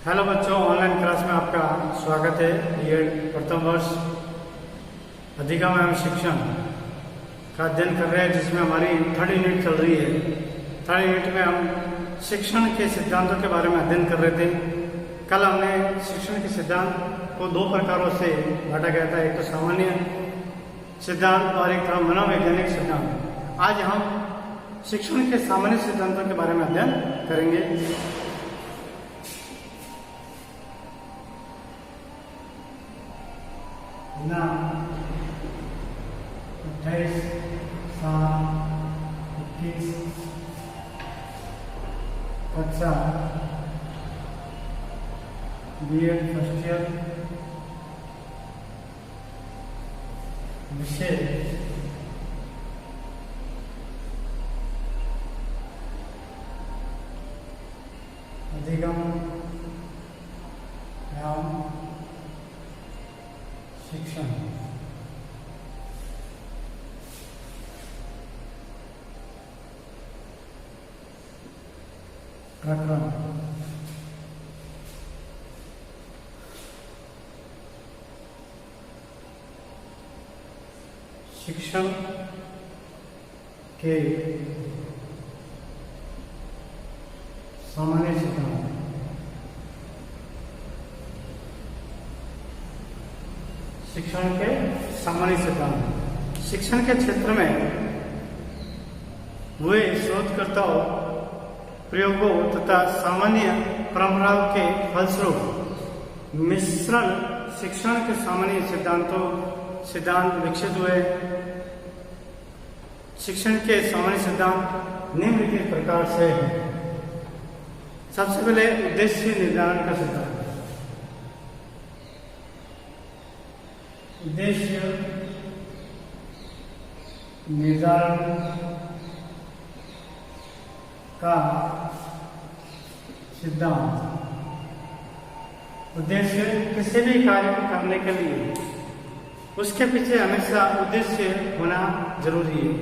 Hello बच्चों, online class में आपका स्वागत है। बीएड प्रथम वर्ष अधिगम एवं शिक्षण का अध्ययन कर रहे हैं, जिसमें हमारी थर्ड यूनिट चल रही है। थर्ड यूनिट में हम शिक्षण के सिद्धांतों के बारे में अध्ययन कर रहे थे। कल हमने शिक्षण के सिद्धांत को दो प्रकारों से बांटा गया था, एक तो सामान्य सिद्धांत और एक था मनोवैज्ञानिक सिद्धांत। आज हम शिक्षण के सामान्य सिद्धांतों के बारे में अध्ययन करेंगे। ना 28/7/21 कक्षा बीएड फर्स्ट ईयर विषय अधिगम एवं शिक्षण। प्रकरण शिक्षण के सामान्य सिद्धांत। शिक्षण के सामान्य सिद्धांत शिक्षण के क्षेत्र में हुए शोधकर्ताओं, प्रयोगों तथा सामान्य परंपराओं के फलस्वरूप मिश्रण शिक्षण के सामान्य सिद्धांत विकसित हुए। शिक्षण के सामान्य सिद्धांत निम्नलिखित प्रकार से है। सबसे पहले उद्देश्य निर्धारण का सिद्धांत। उद्देश्य निर्धारण का सिद्धांत। उद्देश्य किसी भी कार्य को करने के लिए उसके पीछे हमेशा उद्देश्य होना जरूरी है।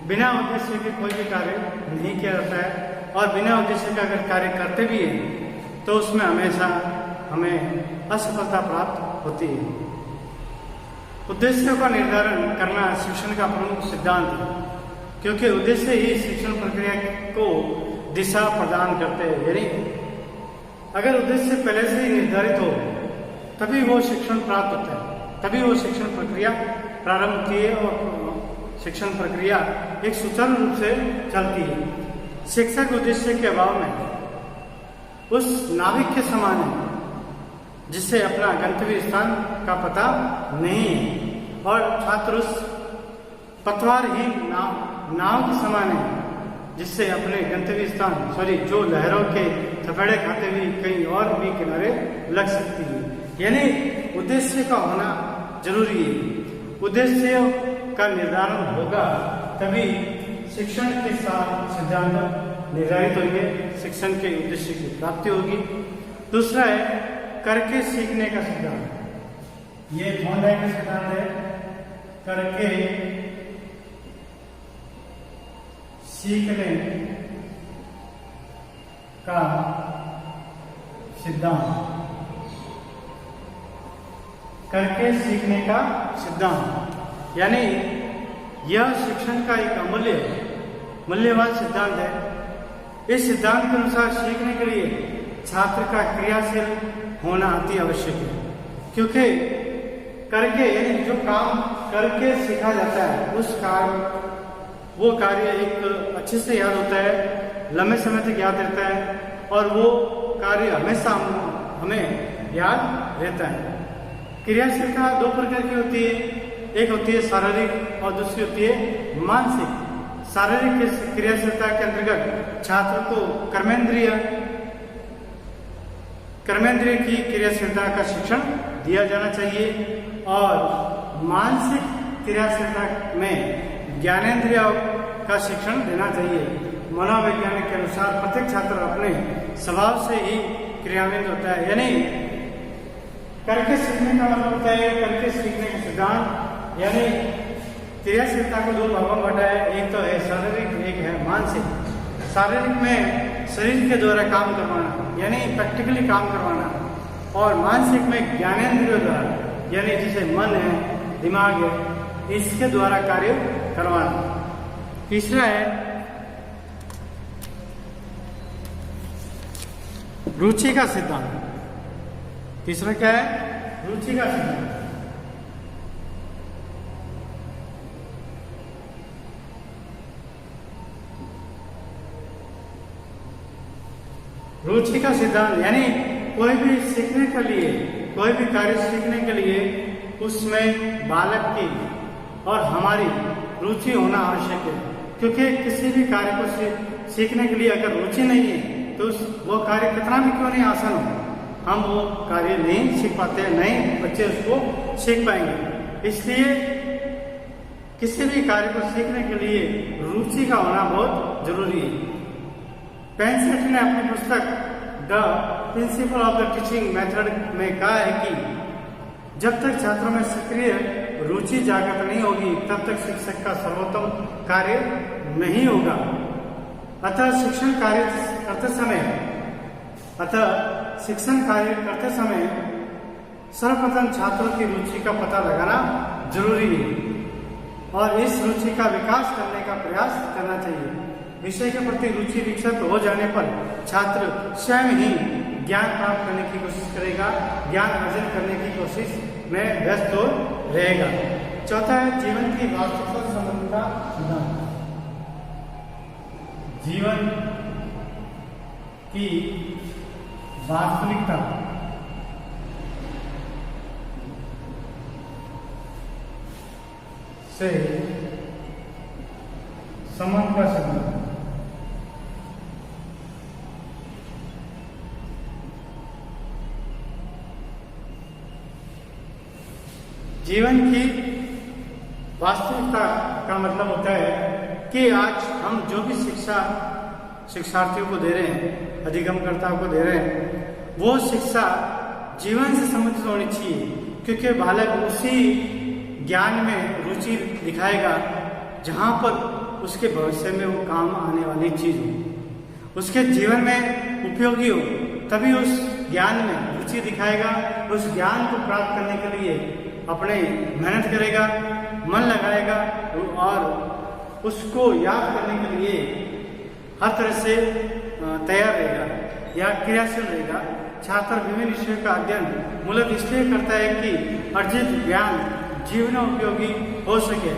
बिना उद्देश्य के कोई भी कार्य नहीं किया जाता है, और बिना उद्देश्य का अगर कार्य करते भी हैं तो उसमें हमेशा हमें असफलता प्राप्त होती है। उद्देश्यों का निर्धारण करना शिक्षण का प्रमुख सिद्धांत है, क्योंकि उद्देश्य ही शिक्षण प्रक्रिया को दिशा प्रदान करते हैं। यानी अगर उद्देश्य पहले से ही निर्धारित हो तभी वो शिक्षण प्राप्त होता है, तभी वो शिक्षण प्रक्रिया प्रारंभ की और शिक्षण प्रक्रिया एक सुचारू रूप से चलती है। शिक्षक उद्देश्य के अभाव में उस नाविक के समान है जिससे अपना गंतव्य स्थान का पता नहीं है, और छात्र उस पतवारहीन नाव के समान है जिससे अपने गंतव्य स्थान जो लहरों के थपेड़े खाते हुए कहीं और भी किनारे लग सकती है। यानी उद्देश्य का होना जरूरी है। उद्देश्य का निर्धारण होगा तभी शिक्षण के साथ सिद्धांत निर्धारित होंगे, शिक्षण के उद्देश्य की प्राप्ति होगी। दूसरा है करके सीखने का सिद्धांत। ये थॉर्नडाइक का सिद्धांत है, करके सीखने का सिद्धांत। करके सीखने का सिद्धांत यानी यह शिक्षण का एक मूल्यवान सिद्धांत है। इस सिद्धांत के अनुसार सीखने के लिए छात्र का क्रियाशील होना अति आवश्यक है, क्योंकि करके यानी जो काम करके सीखा जाता है वो कार्य एक अच्छे से याद होता है, लंबे समय तक याद रहता है, और वो कार्य हमेशा हमें याद रहता है। क्रियाशीलता दो प्रकार की होती है, एक होती है शारीरिक और दूसरी होती है मानसिक। शारीरिक क्रियाशीलता के अंतर्गत छात्र को कर्मेंद्रिय की क्रियाशीलता का शिक्षण दिया जाना चाहिए, और मानसिक क्रियाशीलता में ज्ञानेंद्रिय का शिक्षण देना चाहिए। मनोवैज्ञानिक के अनुसार प्रत्येक छात्र अपने स्वभाव से ही क्रियान्वित होता है। यानी करके सीखने का मतलब होता है करके सीखने का सिद्धांत, यानी क्रियाशीलता को दो भागों में बांटा है, एक तो है शारीरिक, एक है मानसिक। शारीरिक में शरीर के द्वारा काम करवाना यानी प्रैक्टिकली काम करवाना, और मानसिक में ज्ञानेंद्रियों द्वारा यानी जैसे मन है, दिमाग है, इसके द्वारा कार्य करवाना। तीसरा है रुचि का सिद्धांत। तीसरा क्या है? रुचि का सिद्धांत। रुचि का सिद्धांत यानी कोई भी सीखने के लिए, कोई भी कार्य सीखने के लिए उसमें बालक की और हमारी रुचि होना आवश्यक है, क्योंकि किसी भी कार्य को सीखने के लिए अगर रुचि नहीं है तो वो कार्य कितना भी क्यों नहीं आसान हो, हम वो कार्य नहीं सीख पाते, नहीं बच्चे उसको सीख पाएंगे। इसलिए किसी भी कार्य को सीखने के लिए रुचि का होना बहुत जरूरी है। पेनसेट ने अपनी पुस्तक the principle of the teaching method में कहा है कि जब तक छात्रों में सक्रिय रुचि जागृत नहीं होगी तब तक शिक्षक का सर्वोत्तम कार्य नहीं होगा। अतः शिक्षण कार्य करते समय सर्वप्रथम छात्रों की रुचि का पता लगाना जरूरी है और इस रुचि का विकास करने का प्रयास करना चाहिए। विषय के प्रति रुचि विकसित हो जाने पर छात्र स्वयं ही ज्ञान प्राप्त करने की कोशिश करेगा, ज्ञान अर्जन करने की कोशिश में व्यस्त हो रहेगा। चौथा है जीवन की वास्तविकता संबंध का सिद्धांत। जीवन की वास्तविकता से संबंध का सिद्धांत। जीवन की वास्तविकता का मतलब होता है कि आज हम जो भी शिक्षा शिक्षार्थियों को दे रहे हैं, अधिगमकर्ताओं को दे रहे हैं, वो शिक्षा जीवन से संबंधित होनी चाहिए, क्योंकि बालक उसी ज्ञान में रुचि दिखाएगा जहाँ पर उसके भविष्य में वो काम आने वाली चीज हो, उसके जीवन में उपयोगी हो, तभी उस ज्ञान में रुचि दिखाएगा। उस ज्ञान को प्राप्त करने के लिए अपने मेहनत करेगा, मन लगाएगा और उसको याद करने के लिए हर तरह से तैयार रहेगा या क्रियाशील रहेगा। छात्र विभिन्न विषयों का अध्ययन मूलतः इसलिए करता है कि अर्जित ज्ञान जीवन उपयोगी हो सके।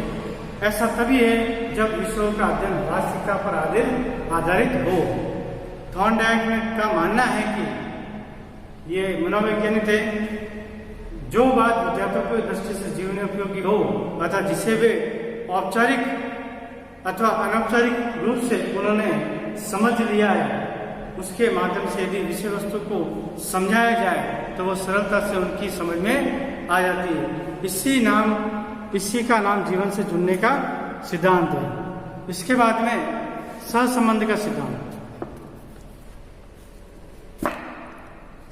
ऐसा तभी है जब विषयों का अध्ययन वास्तविकता पर आधारित हो। थॉर्नडाइक का मानना है कि ये मनोवैज्ञानिक है, जो बात विद्यार्थियों की दृष्टि से जीवन उपयोगी हो अथवा जिसे वे औपचारिक अथवा अनौपचारिक रूप से उन्होंने समझ लिया है, उसके माध्यम से यदि विषय वस्तु को समझाया जाए तो वो सरलता से उनकी समझ में आ जाती है। इसी का नाम जीवन से जुड़ने का सिद्धांत है। इसके बाद में सहसंबंध का सिद्धांत।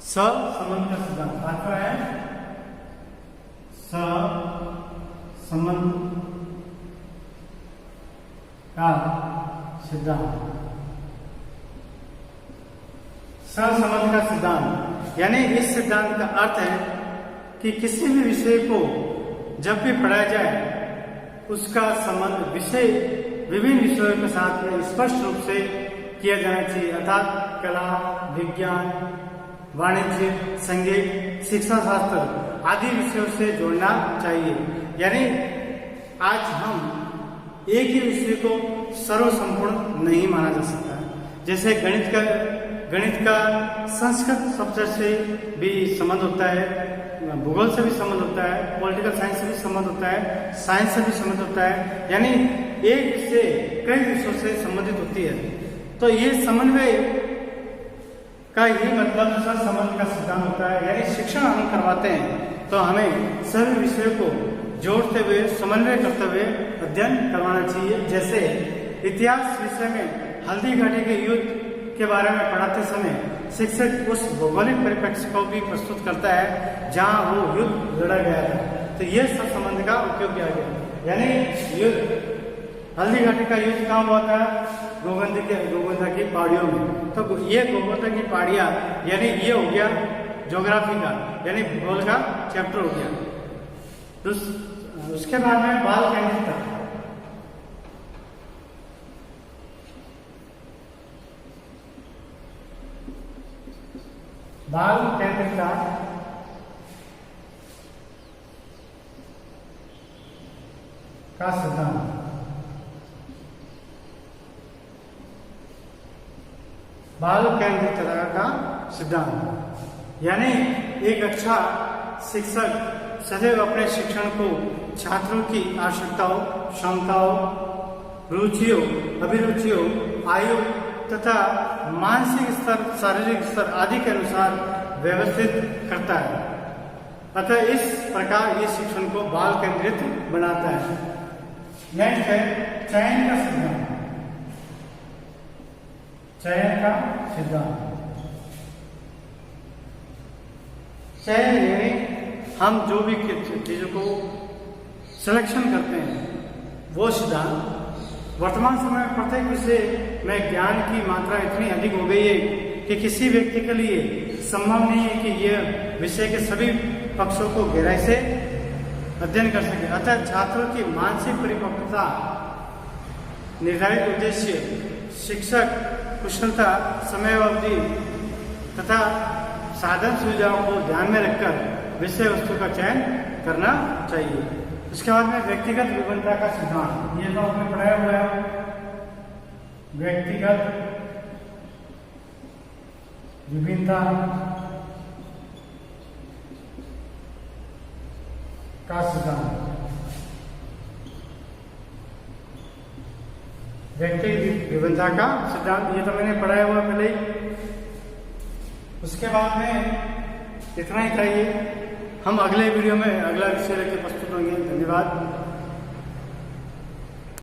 सहसंबंध का सिद्धांत आता है सहसंबंध का सिद्धांत। सहसंबंध का सिद्धांत यानी इस सिद्धांत का अर्थ है कि किसी भी विषय को जब भी पढ़ाया जाए उसका संबंध विषय विभिन्न विषयों के साथ में स्पष्ट रूप से किया जाना चाहिए, अर्थात कला, विज्ञान, वाणिज्य, संगीत, शिक्षा शास्त्र आदि विषयों से जोड़ना चाहिए। यानी आज हम एक ही विषय को सर्वसंपूर्ण नहीं माना जा सकता। जैसे गणित का संस्कृत शब्द से भी संबंध होता है, भूगोल से भी संबंध होता है, पॉलिटिकल साइंस से भी संबंध होता है, साइंस से भी संबंध होता है। यानी एक विषय कई विषयों से संबंधित होती है। तो ये समन्वय का ही मतलब सहसंबंध का सिद्धांत होता है। यानी शिक्षण हम करवाते हैं तो हमें सभी विषयों को जोड़ते हुए समन्वय करते हुए अध्ययन करवाना चाहिए। जैसे इतिहास विषय में हल्दी घाटी के युद्ध के बारे में पढ़ाते समय शिक्षक उस भौगोलिक परिप्रेक्ष्य को भी प्रस्तुत करता है जहां वो युद्ध लड़ा गया था। तो ये सहसंबंध का उपयोग किया गया। यानी युद्ध, हल्दी घाटी का युद्ध कहाँ हुआ था? गोगंधा की पहाड़ियों में। तो ये गोगंधा की पहाड़ियाँ यानी ये हो गया ज्योग्राफी का यानी भूगोल का चैप्टर हो गया। उसके बाद में बाल केंद्रितता। बाल केंद्रितता का सिद्धांत। बाल केंद्रितता का सिद्धांत यानी एक अच्छा शिक्षक सदैव अपने शिक्षण को छात्रों की आवश्यकताओं, क्षमताओं, रुचियों, अभिरुचियों, आयु तथा मानसिक स्तर, शारीरिक स्तर आदि के अनुसार व्यवस्थित करता है। अतः इस प्रकार ये शिक्षण को बाल केंद्रित बनाता है। नेक्स्ट है चयन का सिद्धांत। चयन का सिद्धांत। चयन यानी हम जो भी चीजों को सिलेक्शन करते हैं वो सिद्धांत। वर्तमान समय में प्रत्येक विषय में ज्ञान की मात्रा इतनी अधिक हो गई है कि किसी व्यक्ति के लिए संभव नहीं है कि यह विषय के सभी पक्षों को गहराई से अध्ययन कर सके। अतः छात्रों की मानसिक परिपक्वता, निर्धारित उद्देश्य, शिक्षक कुशलता, समय अवधि तथा साधन सुविधाओं को ध्यान में रखकर विषय वस्तु का चयन करना चाहिए। उसके बाद में व्यक्तिगत विभिन्नता का सिद्धांत। ये तो आपने पढ़ाया हुआ है। व्यक्तिगत विभिन्नता का सिद्धांत। व्यक्तिगत विभिन्नता का सिद्धांत ये तो मैंने पढ़ाया हुआ पहले ही। उसके बाद में इतना ही चाहिए। हम अगले वीडियो में अगला विषय लेकर प्रस्तुत होंगे। धन्यवाद।